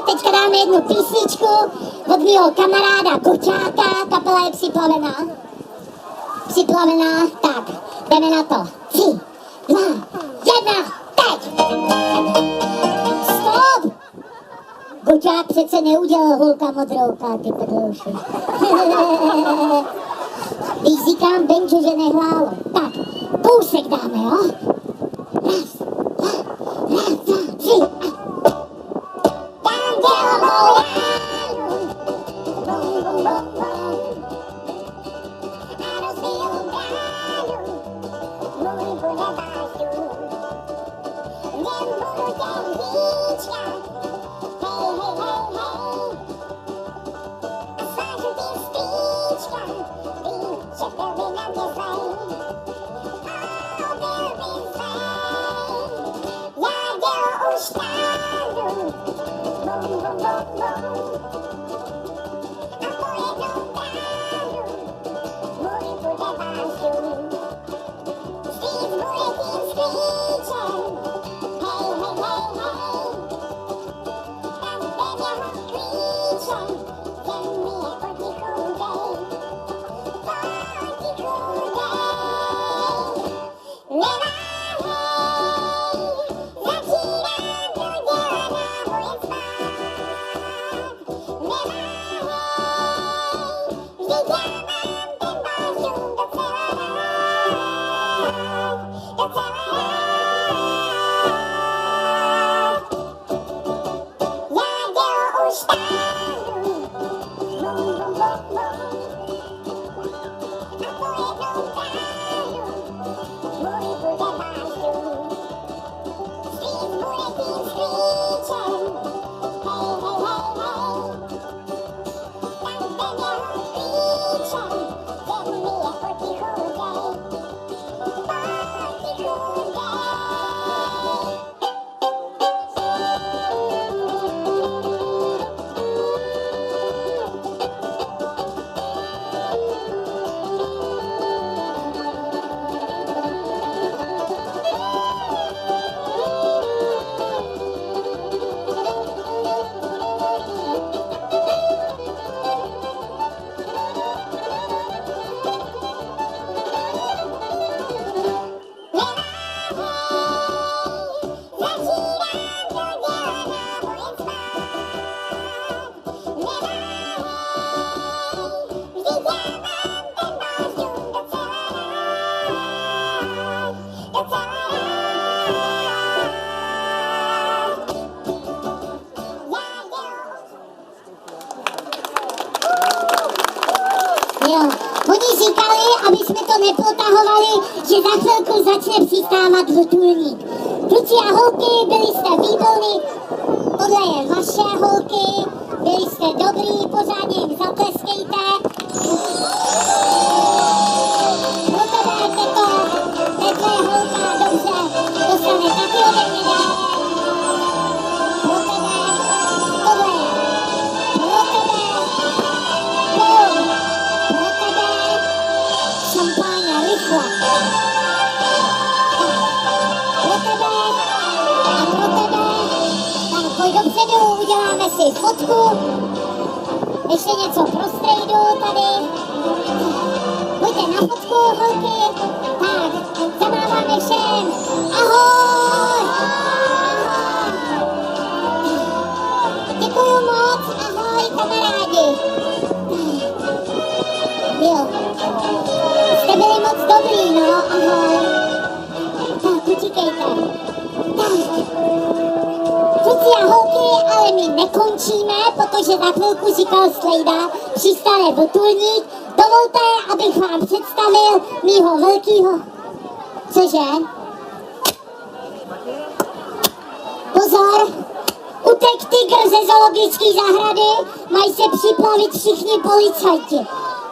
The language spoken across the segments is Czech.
teďka dáme jednu písničku od mýho kamaráda Koťáka, kapela je Připlavená. Připlavená, tak, jdeme na to. 3, 2, 1, teď! Stop! Koťák přece neudělal holka modrouka, ty pedlouši. Když říkám Benjo, že nehrálo, tak kousek dáme, jo? Raz, dva, tři a... Tam dělo že za chvilku začne přistávat vrtulník. Kluci a holky, byli jste výborní, tohle je vaše holky, byli jste dobrý, pořádně jim zatleskejte. Pro tebe, Teto, Teto je holka, dobře, dostane taky ode mě dál. Pro tebe, tohle je, pro tebe, boom, pro tebe, šampáňa, rychle. Dopředu uděláme si fotku, ještě něco pro strejdu tady. Pojďte na fotku, holky. Tak, zamáváme všem. Ahoj! Děkuju moc, ahoj kamarádi. Jo, jste byli moc dobrý, no, ahoj. Tak, utíkejte. Tak. Kluci a holky, ale my nekončíme, protože za chvilku říkal Slejda, přistane vrtulník. Dovolte, abych vám představil mýho velkýho... Cože? Pozor! Utek tygr ze zoologické zahrady, mají se připlavit všichni policajti.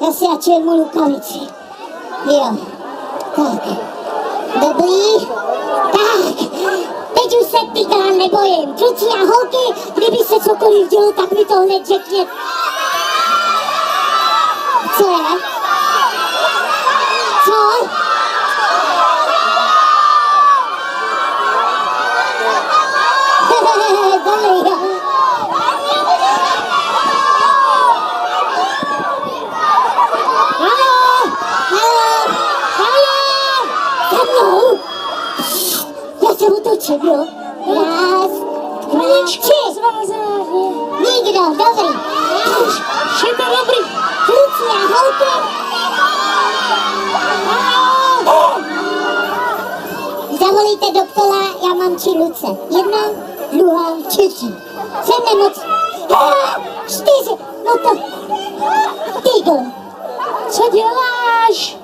Já si radši mu rukavici. Jo, tak. Dobrý. Tak. Teď už se tygra nebojím. Kluci a holky, kdyby se cokoliv dělo, tak mi to hned řekně. Co je? Co? Dobrý, jo. kdo? Raz, dva, tři. Nikdo, dobrý. Už je to dobrý. Kluci a holky. Zavolejte doktora, já mám 3 ruce. 1, 2, 3. Jsem nemocný. 4, no to... Tygl. Co děláš?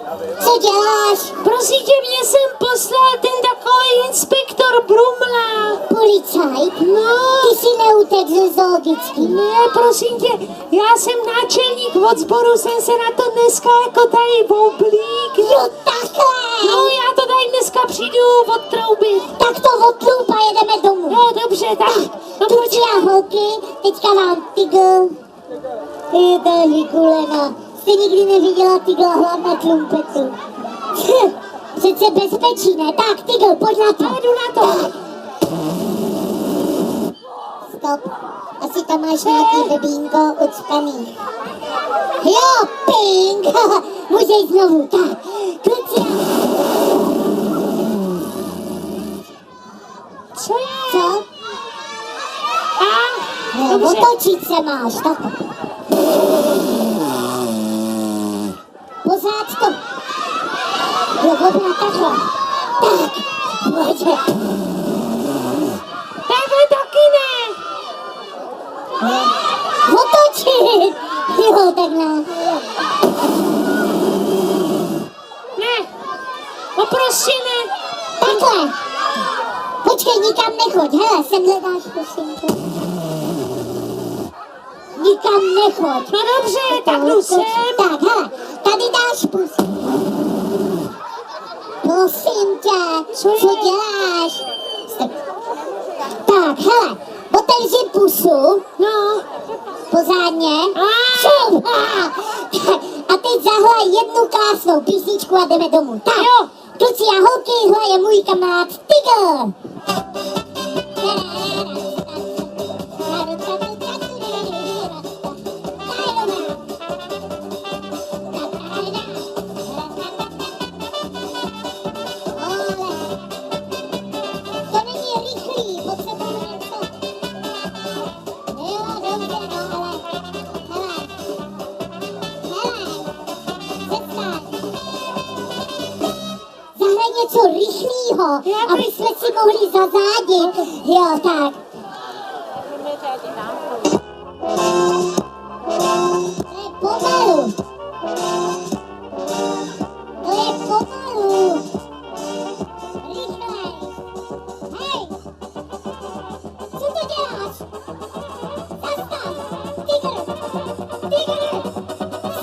Co děláš? Prosím tě, mě jsem poslal ten takový inspektor Brumla. Policajt? No. Ty si neutek ze zoologický. Ne, prosím tě, já jsem náčelník od sboru, jsem se na to dneska jako tady oblík. Jo, takhle. No, já to tady dneska přijdu odtroubit. Tak to odtloup a jedeme domů. No, dobře, tak. No, Kluci a holky, teďka vám Tygl. Je to Nikulena. Jste nikdy neviděla Tygla hlavně klumpetu. Přece bezpečí, ne? Tak, Tygl, pojď na to. jdu na to. Stop. Asi tam máš nějaký bebínko ucpaný. Jo, ping. Můžeš znovu, tak. Kluci a... Co je? Co? Dobře. Otočit se máš, tak. Pořád to. Jo, dobrá, takhle. Tak, pojď. Takhle taky ne. Otočit. Jo, takhle. Ne. No prostě ne. Takhle. Počkej, nikam nechoď. Hele, semhle dáš pusinko. Nikam nechoď. No dobře, tak jdu sem. Tak, hele, tady dáš pusinko. Prosím tě, Co je? co děláš? Tak, hele, otevři pusu. No. Pořádně. A. A teď zahraj jednu krásnou písničku a jdeme domů. Tak, Jo. kluci a holky, hraje můj kamarád Tygl. To není rychlý, potřebujeme něco. Jo, dobře, no, ale, přestaň. Zahraj něco rychlýho, aby jsme si mohli zazádit. Jo, tak. To je pomalu. To je pomalu. Rychlej. Hej. Co to děláš? Zastav. Tygr. Tygr.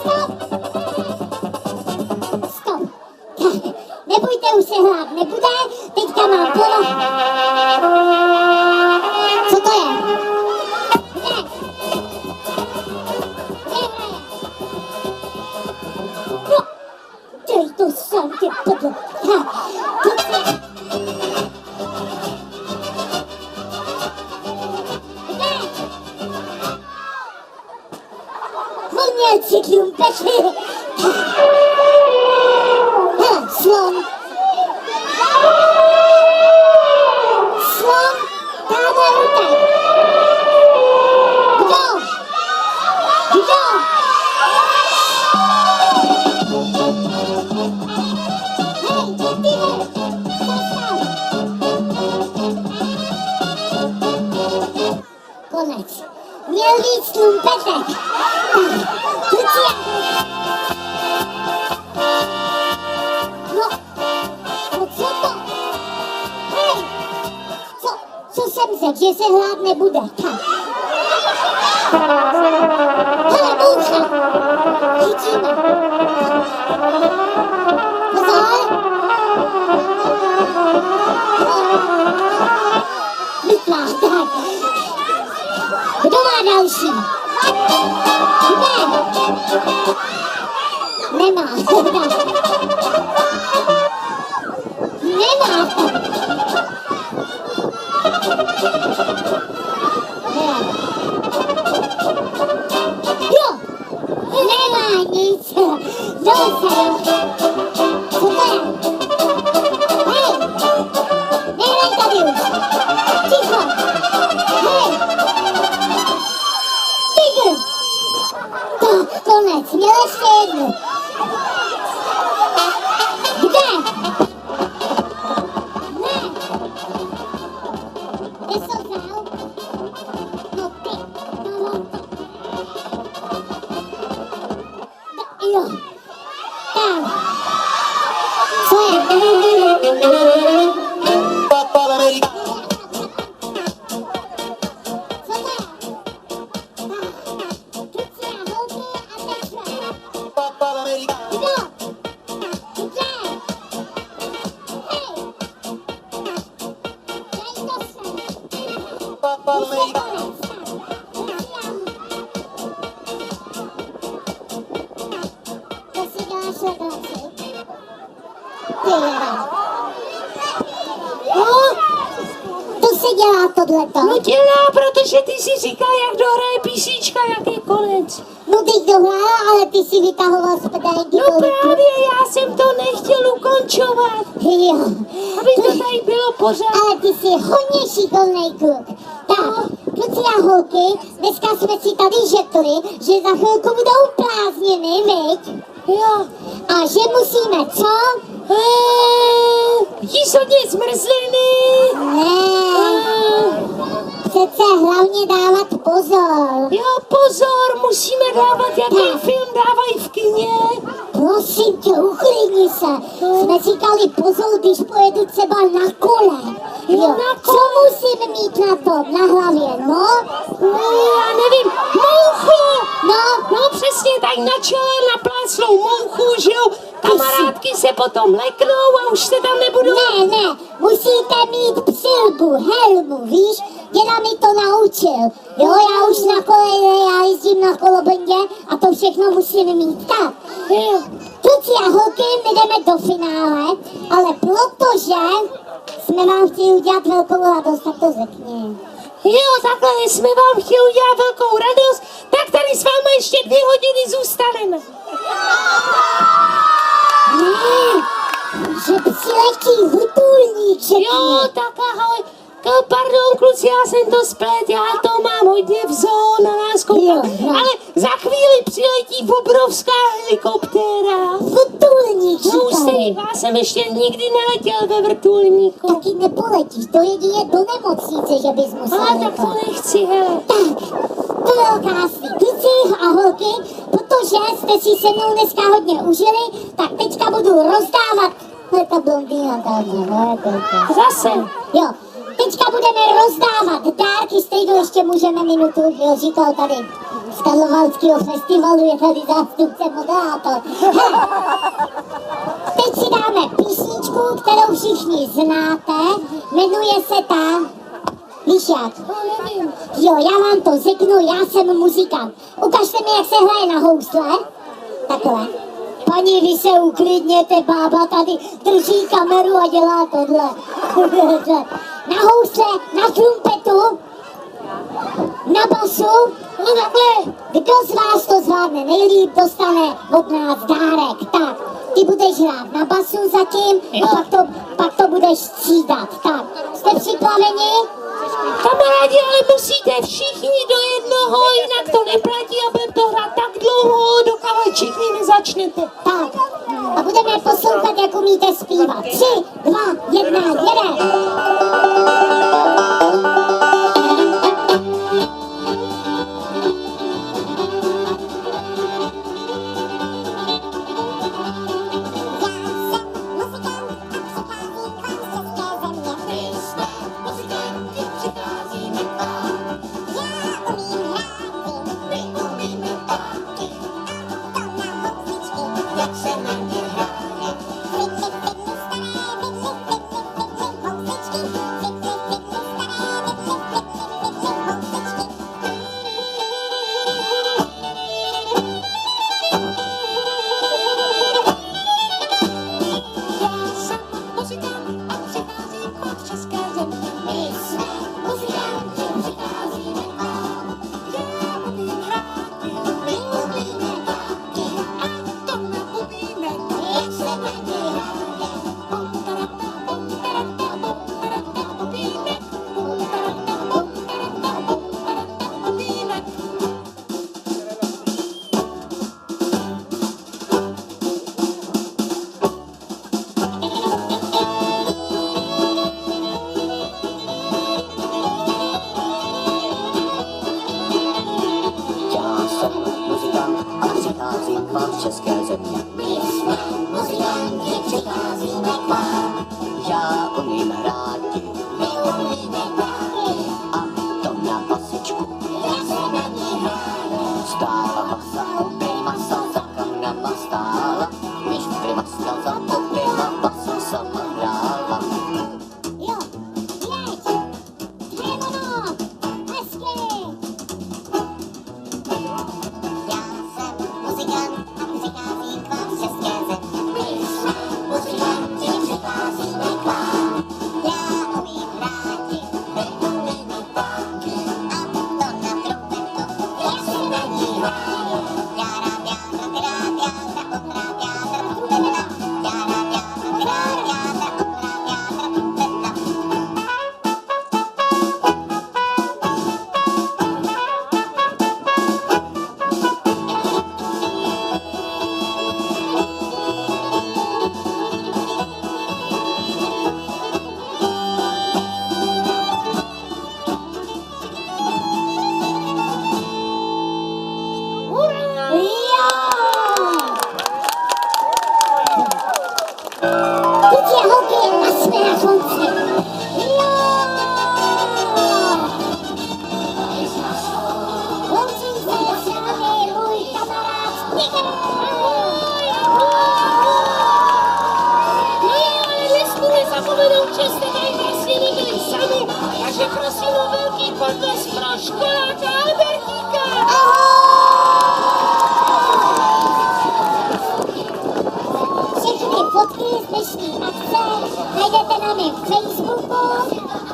Stop. Stop. Nebojte, už se hrát nebude. Teďka mám polo. Co to je? Kde? Kde hraje? No, dej to sem, tě podlo. Kluci. Kde? On měl cyklium pešly. Hele, slon. Slon, tamhle utek. Kdo? Kdo? Hej, Tygr, zastav. Konec. Měl víc slumpetek. Kluci. No, no co to? Hej, co jsem řekl, že se hrát nebude? Tak. Hele, moucha. Chytíme. Pozor. Mytla, tak. Kdo má další? Kde? Nemá. Nemá. Jo. Nemá nic. Zase. Co to je? Hej. Nehraj tady už. To si děláš legraci. Ty jeda. No, To se dělá tohleto. no dělá, protože ty si říkal, jak dohraje písnička, jak je konec. No teď dohrála, ale ty si vytahoval z pedálky. No právě, já jsem to nechtěl ukončovat, Jo. aby to tady bylo pořád. Ale ty jsi hodně šikovnej kluk. Tak, kluci a holky, dneska jsme si tady řekli, že za chvilku budou prázdniny, viď? Jo. A že musíme co? Jíš hodně zmrzliny. Ne, přece hlavně dávat pozor. Jo, pozor, musíme dávat, jaký film dávají v kině. Prosím tě, uklidni se. Jsme říkali pozor, když pojedu třeba na kole. Jo, na co musím mít na tom, na hlavě, no? Já nevím, mouchu. No, No přesně, tak na čele naplácnou mouchu, že jo. Kamarádky se potom leknou a už se tam nebudou. ne, musíte mít přilbu, helmu, víš? Děda mi to naučil. Jo, já už na kole, já jezdím na kolobendě a to všechno musím mít. Tak, Jo. kluci a holky, my jdeme do finále, ale protože jsme vám chtěli udělat velkou radost, tak to řekni. Jo, takhle jsme vám chtěli udělat velkou radost, tak tady s vámi ještě 2 hodiny zůstaneme. Ne, že přiletí vrtulník, řekni. Jo, tak ahoj. Pardon, kluci, já jsem to splet, já to mám hodně vzor na nás koukat. Jo. Ale za chvíli přiletí obrovská helikoptéra. Vrtulník, No už říkali. já jsem ještě nikdy neletěl ve vrtulníku. Taky nepoletíš, to jedině do nemocnice, že bys musel Ale tak to nechci, hele. Tak, to bylo krásný. Kluci a holky, protože jste si se mnou dneska hodně užili, tak teďka budu rozdávat. To blondýna tamhle, no, to. Zase. Jo, teďka budeme rozdávat dárky, stejnou ještě můžeme minutu, jo, říkal tady z Karlovarského festivalu, je tady zástupce moderátor. Hele, teď si dáme písničku, kterou všichni znáte, jmenuje se ta... Víš jak? No nevím. Jo, já vám to řeknu, já jsem muzikant. Ukažte mi, jak se hraje na housle. Takhle. Paní, vy se uklidněte, bába tady drží kameru a dělá tohle. Na housle, na trumpetu, na basu. No takhle. Kdo z vás to zvládne nejlíp, dostane od nás dárek. Tak, ty budeš hrát na basu zatím a pak to budeš střídat. Tak, jste připraveni? Kamarádi, ale musíte všichni do jednoho, jinak to neplatí a budeme to hrát tak dlouho, dokud všichni nezačnete. Tak, a budeme poslouchat, jak umíte zpívat. 3, 2, 1, jede! Takže prosím o velký potlesk pro školáka Albertíka. Všechny fotky z dnešní akce najdete na mém Facebooku.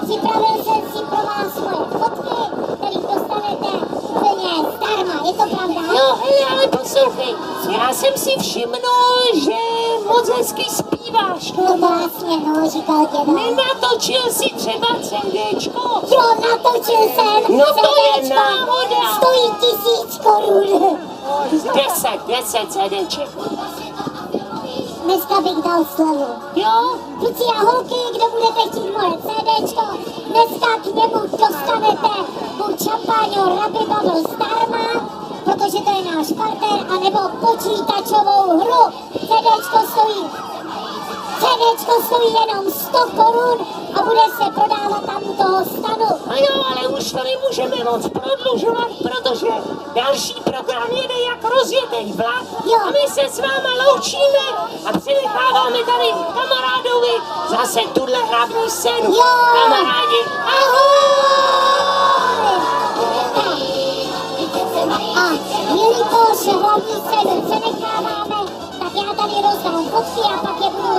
Připravil jsem si pro vás moje fotky, které dostanete úplně zdarma. Je to pravda? Jo, hele, ale poslouchej, já jsem si všimnul, že moc hezky zpíváš. No vlastně, no, říkal děda. Nenatočil si třeba CDčko? Jo, natočil jsem. No to je CDčko. náhoda. Stojí 1000 korun. 10 CDček. Dneska bych dal slevu. Jo? Kluci a holky, kdo budete chtít moje CDčko, dneska k němu dostanete buď šampáňo Rapid Bubble zdarma, protože to je náš partner, anebo počítačovou hru. CDčko stojí jenom 100 korun a bude se prodávat tam u toho stanu. No jo, ale už to nemůžeme moc prodlužovat, protože další program jede jak rozjetej vlak. Jo. A my se s váma loučíme a přenecháváme tady kamarádovi zase tuhle hlavní scénu. Jo. Kamarádi, ahoj! A jelikož hlavní scénu přenecháváme, tak já tady rozdám fotky a pak je budu